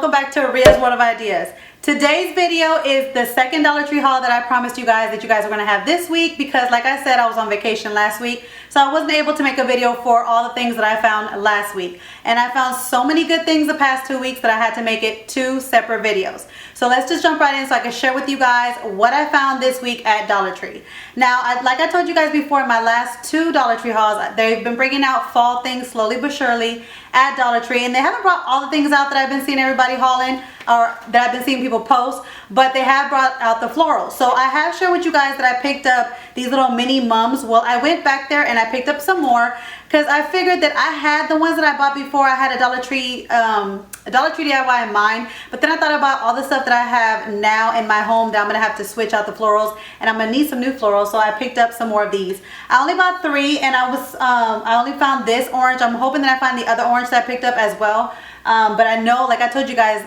welcome back to RIA'S World of Ideas. Today's video is the second Dollar Tree haul that I promised you guys that you guys are going to have this week, because like I said, I was on vacation last week, so I wasn't able to make a video for all the things that I found last week. And I found so many good things the past 2 weeks that I had to make it 2 separate videos. So let's just jump right in so I can share with you guys what I found this week at Dollar Tree. Now, like I told you guys before, in my last 2 Dollar Tree hauls, they've been bringing out fall things slowly but surely at Dollar Tree, and they haven't brought all the things out that I've been seeing everybody hauling, or that I've been seeing people post, but they have brought out the florals. So I have shared with you guys that I picked up these little mini mums. Well, I went back there and I picked up some more because I figured that I had the ones that I bought before. I had a Dollar Tree DIY in mind, but then I thought about all the stuff that I have now in my home that I'm gonna have to switch out the florals, and I'm gonna need some new florals, so I picked up some more of these. I only bought 3, and I only found this orange. I'm hoping that I find the other orange that I picked up as well, but I know, like I told you guys,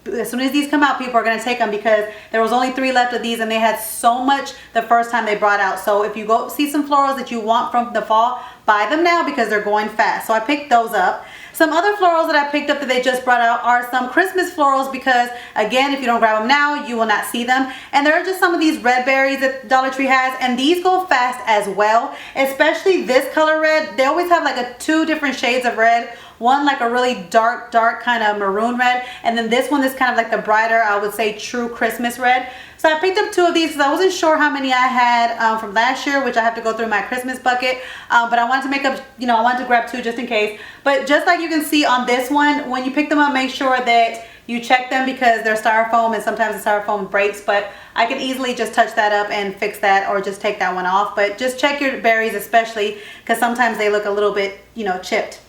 as soon as these come out, people are going to take them because there was only 3 left of these, and they had so much the first time they brought out. So if you go see some florals that you want from the fall, buy them now because they're going fast. So I picked those up. Some other florals that I picked up that they just brought out are some Christmas florals, because again, if you don't grab them now, you will not see them. And there are just some of these red berries that Dollar Tree has, and these go fast as well, especially this color red. They always have like 2 different shades of red. One like a really dark kind of maroon red, and then this one is kind of like the brighter, I would say, true Christmas red. So I picked up 2 of these because I wasn't sure how many I had from last year, which I have to go through my Christmas bucket, but I wanted to make up, I wanted to grab 2 just in case. But just like you can see on this one, when you pick them up, make sure that you check them because they're styrofoam and sometimes the styrofoam breaks, but I can easily just touch that up and fix that, or just take that one off. But just check your berries, especially because sometimes they look a little bit, chipped.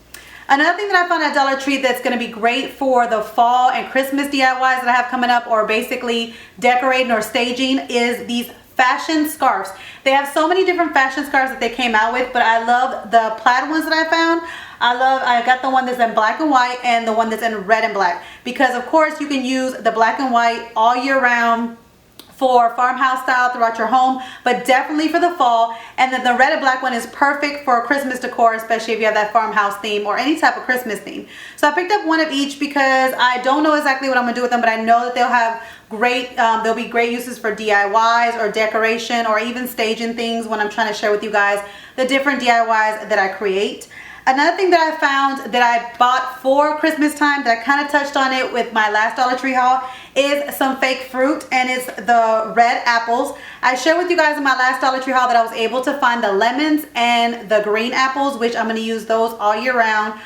Another thing that I found at Dollar Tree that's going to be great for the fall and Christmas DIYs that I have coming up, or basically decorating or staging, is these fashion scarves. They have so many different fashion scarves that they came out with, but I love the plaid ones that I found. I got the one that's in black and white and the one that's in red and black, because of course you can use the black and white all year round for farmhouse style throughout your home, but definitely for the fall. And then the red and black one is perfect for Christmas decor, especially if you have that farmhouse theme or any type of Christmas theme. So I picked up 1 of each because I don't know exactly what I'm gonna do with them, but I know that they'll have there'll be great uses for DIYs or decoration, or even staging things when I'm trying to share with you guys the different DIYs that I create. Another thing that I found that I bought for Christmas time, that I kind of touched on it with my last Dollar Tree haul, is some fake fruit, and it's the red apples. I shared with you guys in my last Dollar Tree haul that I was able to find the lemons and the green apples, which I'm going to use those all year round,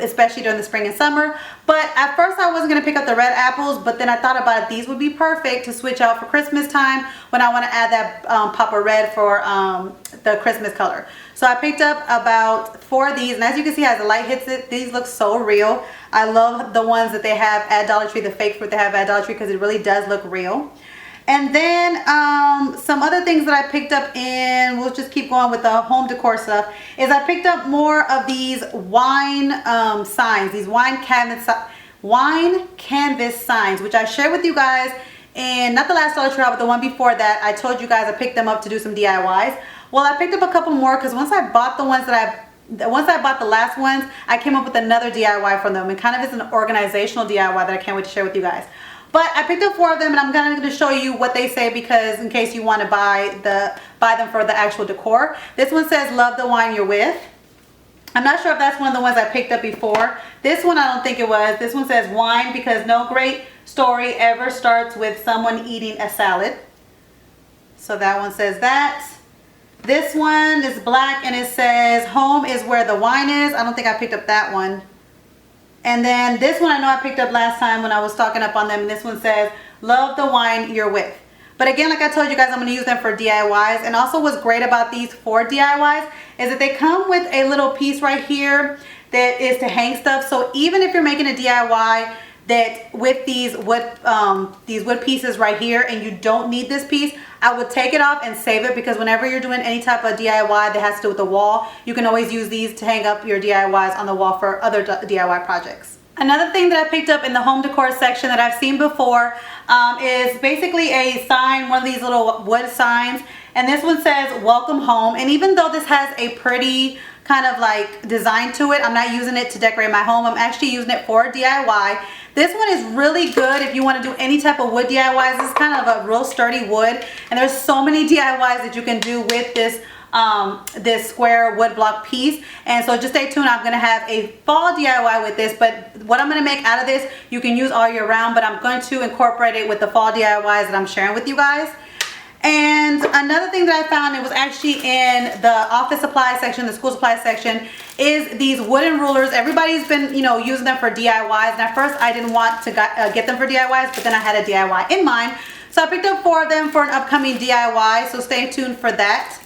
especially during the spring and summer. But at first I wasn't going to pick up the red apples, but then I thought about it. These would be perfect to switch out for Christmas time when I want to add that pop of red for the Christmas color. So I picked up about 4 of these, and as you can see, as the light hits it, these look so real. I love the ones that they have at Dollar Tree, the fake fruit they have at Dollar Tree, because it really does look real. And then some other things that I picked up in, we'll just keep going with the home decor stuff, is I picked up more of these wine signs, these wine canvas signs, which I shared with you guys in, not the last Dollar Tree, but the one before that. I told you guys I picked them up to do some DIYs. Well, I picked up a couple more because once I bought the last ones, I came up with another DIY from them, and kind of is an organizational DIY that I can't wait to share with you guys. But I picked up 4 of them, and I'm going to show you what they say, because in case you want to buy them for the actual decor. This one says, "Love the wine you're with." I'm not sure if that's one of the ones I picked up before. This one I don't think it was. This one says, "Wine, because no great story ever starts with someone eating a salad." So that one says that. This one is black, and it says, "Home is where the wine is." I don't think I picked up that one. And then this one I know I picked up last time when I was stocking up on them, and this one says, "Love the wine you're with." But again, like I told you guys, I'm going to use them for DIYs. And also what's great about these for DIYs is that they come with a little piece right here that is to hang stuff. So even if you're making a DIY that with these wood pieces right here, and you don't need this piece, I would take it off and save it, because whenever you're doing any type of DIY that has to do with the wall, you can always use these to hang up your DIYs on the wall for other DIY projects. Another thing that I picked up in the home decor section that I've seen before is basically a sign, one of these little wood signs, and this one says, "Welcome home." And even though this has a pretty kind of like design to it. I'm not using it to decorate my home. I'm actually using it for DIY. This one is really good if you want to do any type of wood DIYs. This is kind of a real sturdy wood, and there's so many DIYs that you can do with this this square wood block piece. And so just stay tuned. I'm going to have a fall DIY with this, but what I'm going to make out of this you can use all year round, but I'm going to incorporate it with the fall DIYs that I'm sharing with you guys. And another thing that I found, it was actually in the office supply section, the school supply section, is these wooden rulers. Everybody's been, you know, using them for DIYs, and at first I didn't want to get them for DIYs, but then I had a DIY in mind. So I picked up 4 of them for an upcoming DIY, so stay tuned for that.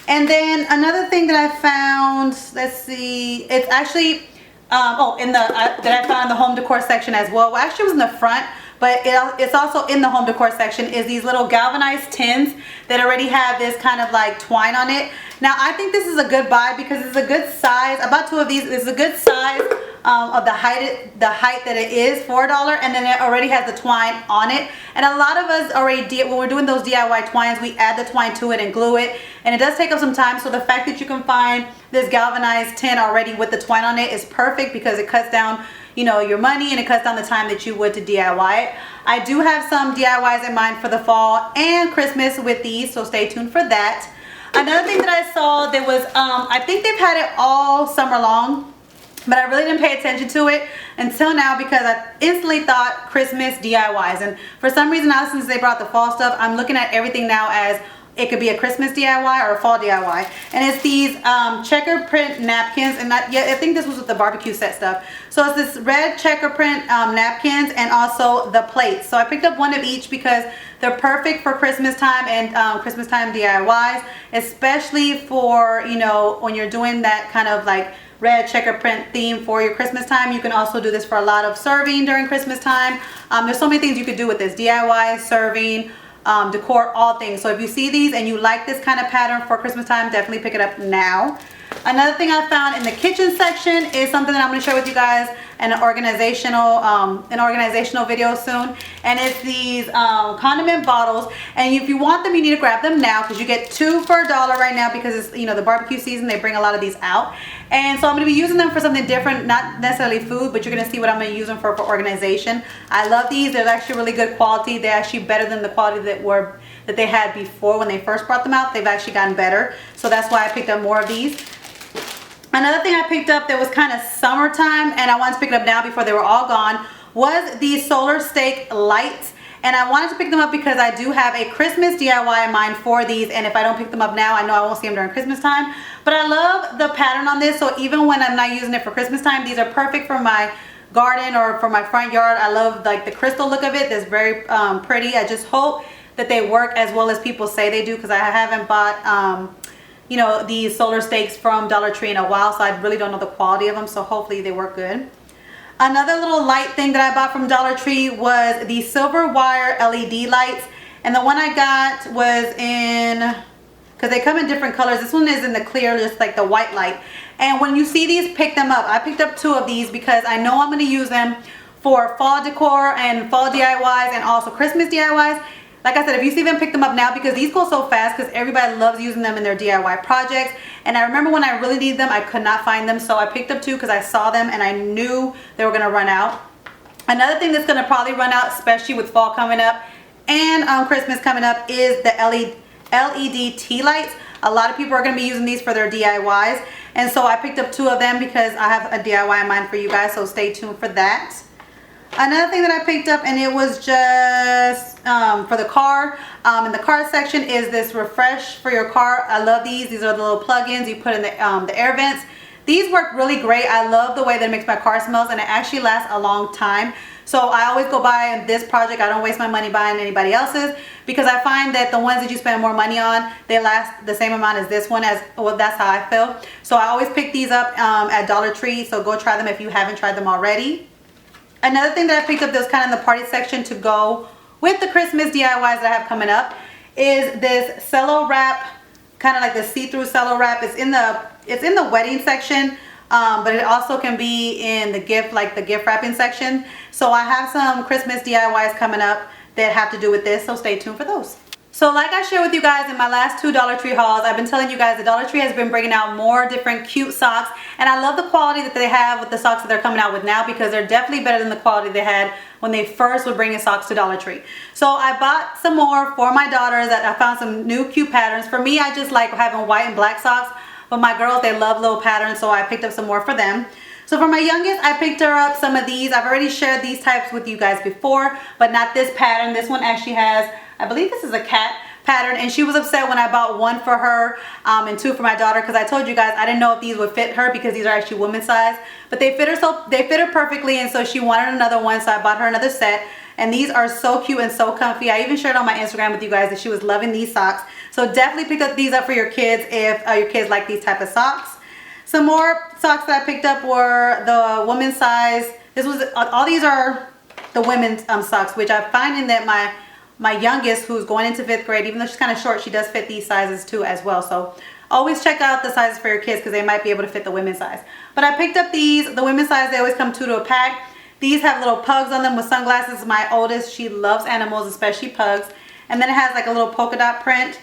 And then another thing that I found, let's see, it's actually, that I found in the home decor section as well. Well, actually it was in the front, but it's also in the home decor section, is these little galvanized tins that already have this kind of like twine on it. Now I think this is a good buy because it's a good size. I bought 2 of these. It's a good size of the height that it is for $1, and then it already has the twine on it. And a lot of us already when we're doing those DIY twines, we add the twine to it and glue it, and it does take up some time. So the fact that you can find this galvanized tin already with the twine on it is perfect because it cuts down, you know, your money, and it cuts down the time that you would to DIY it. I do have some DIYs in mind for the fall and Christmas with these, so stay tuned for that. Another thing that I saw, there was I think they've had it all summer long, but I really didn't pay attention to it until now because I instantly thought Christmas DIYs, and for some reason now since they brought the fall stuff, I'm looking at everything now as it could be a Christmas DIY or a fall DIY. And it's these checker print napkins, and I think this was with the barbecue set stuff. So it's this red checker print napkins and also the plates. So I picked up 1 of each because they're perfect for Christmas time and Christmas time DIYs, especially for, you know, when you're doing that kind of like red checker print theme for your Christmas time. You can also do this for a lot of serving during Christmas time. There's so many things you could do with this: DIY, serving, decor, all things. So if you see these and you like this kind of pattern for Christmas time, definitely pick it up now. Another thing I found in the kitchen section is something that I'm going to share with you guys in an organizational video soon, and it's these condiment bottles. And if you want them, you need to grab them now because you get 2 for $1 right now because it's, you know, the barbecue season. They bring a lot of these out, and so I'm going to be using them for something different, not necessarily food, but you're going to see what I'm going to use them for organization. I love these. They're actually really good quality. They're actually better than the quality that they had before when they first brought them out. They've actually gotten better, so that's why I picked up more of these. Another thing I picked up that was kind of summertime, and I wanted to pick it up now before they were all gone, was these solar stake lights. And I wanted to pick them up because I do have a Christmas DIY in mind for these, and if I don't pick them up now, I know I won't see them during Christmas time. But I love the pattern on this, so even when I'm not using it for Christmas time, these are perfect for my garden or for my front yard. I love like the crystal look of it. That's very pretty. I just hope that they work as well as people say they do, because I haven't bought you know, these solar stakes from Dollar Tree in a while, so I really don't know the quality of them, so hopefully they work good. Another little light thing that I bought from Dollar Tree was the silver wire LED lights, and the one I got was in, because they come in different colors, this one is in the clear, just like the white light. And when you see these, pick them up. I picked up 2 of these because I know I'm going to use them for fall decor and fall DIYs and also Christmas DIYs. Like I said, if you see them, pick them up now because these go so fast because everybody loves using them in their DIY projects. And I remember when I really needed them, I could not find them. So I picked up 2 because I saw them and I knew they were going to run out. Another thing that's going to probably run out, especially with fall coming up and Christmas coming up, is the LED tea lights. A lot of people are going to be using these for their DIYs. And so I picked up 2 of them because I have a DIY in mind for you guys. So stay tuned for that. Another thing that I picked up, and it was just for the car, in the car section, is this refresh for your car. I love these. These are the little plug-ins you put in the air vents. These work really great. I love the way that it makes my car smells, and it actually lasts a long time. So I always go buy this project. I don't waste my money buying anybody else's because I find that the ones that you spend more money on, they last the same amount as this one. Well, that's how I feel. So I always pick these up at Dollar Tree. So go try them if you haven't tried them already. Another thing that I picked up that was kind of in the party section to go with the Christmas DIYs that I have coming up is this cello wrap, kind of like the see-through cello wrap. It's in the wedding section, but it also can be in the gift wrapping section. So I have some Christmas DIYs coming up that have to do with this, so stay tuned for those. So like I shared with you guys in my last two Dollar Tree hauls, I've been telling you guys the Dollar Tree has been bringing out more different cute socks, and I love the quality that they have with the socks that they're coming out with now, because they're definitely better than the quality they had when they first were bringing socks to Dollar Tree. So I bought some more for my daughters. That I found some new cute patterns. For me, I just like having white and black socks, but my girls, they love little patterns, so I picked up some more for them. So for my youngest, I picked her up some of these. I've already shared these types with you guys before, but not this pattern. This one actually has, I believe this is a cat pattern, and she was upset when I bought one for her and two for my daughter, because I told you guys I didn't know if these would fit her because these are actually women's size, but they fit her, so they fit her perfectly, and so she wanted another one, so I bought her another set. And these are so cute and so comfy. I even shared on my Instagram with you guys that she was loving these socks. So definitely pick up these up for your kids if your kids like these type of socks. Some more socks that I picked up were the women's size. This was all these are the women's socks, which I'm finding that my youngest, who's going into 5th grade, even though she's kind of short, she does fit these sizes too as well. So always check out the sizes for your kids, because they might be able to fit the women's size. But I picked up these, the women's size. They always come 2 to a pack. These have little pugs on them with sunglasses. My oldest, she loves animals, especially pugs. And then it has like a little polka dot print.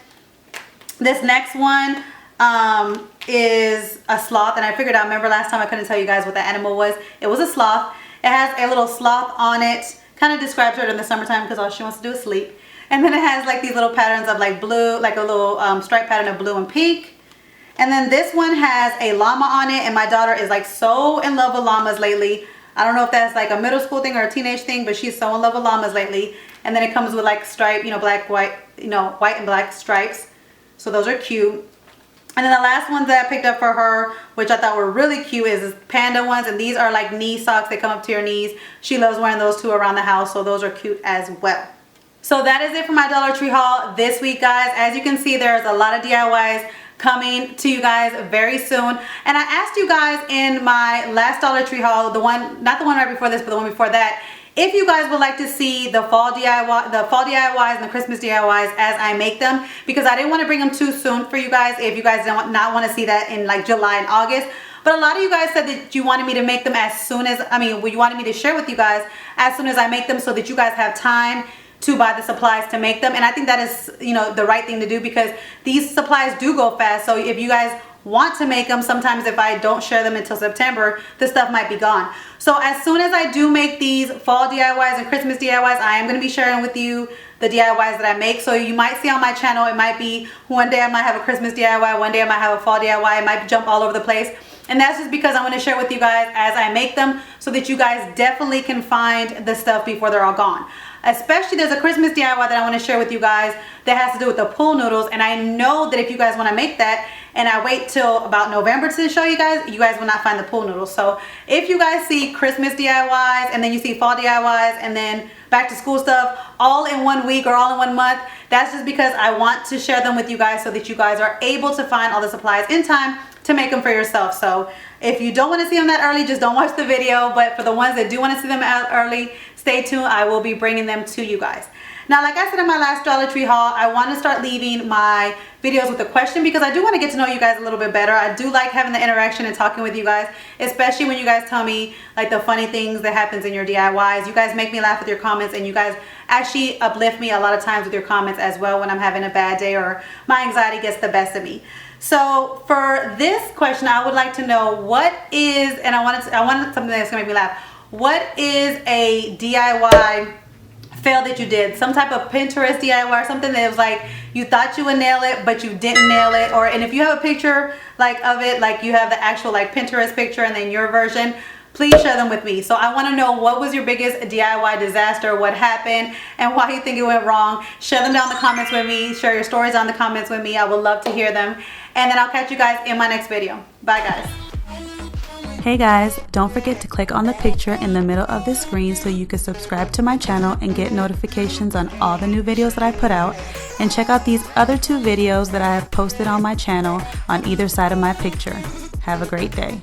This next one is a sloth, and I figured out, remember last time I couldn't tell you guys what the animal was. It was a sloth. It has a little sloth on it. Kind of describes her in the summertime because all she wants to do is sleep. And then it has like these little patterns of like blue, like a little stripe pattern of blue and pink. And then this one has a llama on it, and my daughter is like so in love with llamas lately. I don't know if that's like a middle school thing or a teenage thing, but she's so in love with llamas lately. And then it comes with like stripe, you know, black, white, you know, white and black stripes. So those are cute. And then the last ones that I picked up for her, which I thought were really cute, is panda ones. And these are like knee socks. They come up to your knees. She loves wearing those too around the house. So those are cute as well. So that is it for my Dollar Tree haul this week, guys. As you can see, there's a lot of DIYs coming to you guys very soon. And I asked you guys in my last Dollar Tree haul, the one, not the one right before this, but the one before that, if you guys would like to see the fall DIYs and the Christmas DIYs as I make them, because I didn't want to bring them too soon for you guys if you guys don't not want to see that in like July and August. But a lot of you guys said that you wanted me to make them as soon as, you wanted me to share with you guys as soon as I make them, so that you guys have time to buy the supplies to make them. And I think that is, you know, the right thing to do, because these supplies do go fast. So if you guys want to make them, sometimes if I don't share them until September, the stuff might be gone. So as soon as I do make these fall DIYs and Christmas DIYs, I am going to be sharing with you the DIYs that I make. So you might see on my channel, it might be one day I might have a Christmas DIY, one day I might have a fall DIY, it might jump all over the place. And that's just because I want to share with you guys as I make them, so that you guys definitely can find the stuff before they're all gone. Especially there's a Christmas DIY that I want to share with you guys that has to do with the pool noodles. And I know that if you guys want to make that and I wait till about November to show you guys will not find the pool noodles. So if you guys see Christmas DIYs and then you see fall DIYs and then back to school stuff all in 1 week or all in 1 month, that's just because I want to share them with you guys, so that you guys are able to find all the supplies in time to make them for yourself. So if you don't want to see them that early, just don't watch the video. But for the ones that do want to see them out early, stay tuned. I will be bringing them to you guys. Now, like I said in my last Dollar Tree haul, I want to start leaving my videos with a question, because I do want to get to know you guys a little bit better. I do like having the interaction and talking with you guys, especially when you guys tell me like the funny things that happens in your DIYs. You guys make me laugh with your comments, and you guys actually uplift me a lot of times with your comments as well when I'm having a bad day or my anxiety gets the best of me. So for this question, I would like to know what is, and I wanted something that's gonna make me laugh. What is a DIY fail that you did? Some type of Pinterest DIY or something that was like you thought you would nail it but you didn't nail it, or and if you have a picture like of it, like you have the actual like Pinterest picture and then your version, please share them with me. So I want to know, what was your biggest DIY disaster, what happened, and why you think it went wrong. Share them down in the comments with me. Share your stories down in the comments with me. I would love to hear them. And then I'll catch you guys in my next video. Bye, guys. Hey guys, don't forget to click on the picture in the middle of the screen so you can subscribe to my channel and get notifications on all the new videos that I put out. And check out these other 2 videos that I have posted on my channel on either side of my picture. Have a great day.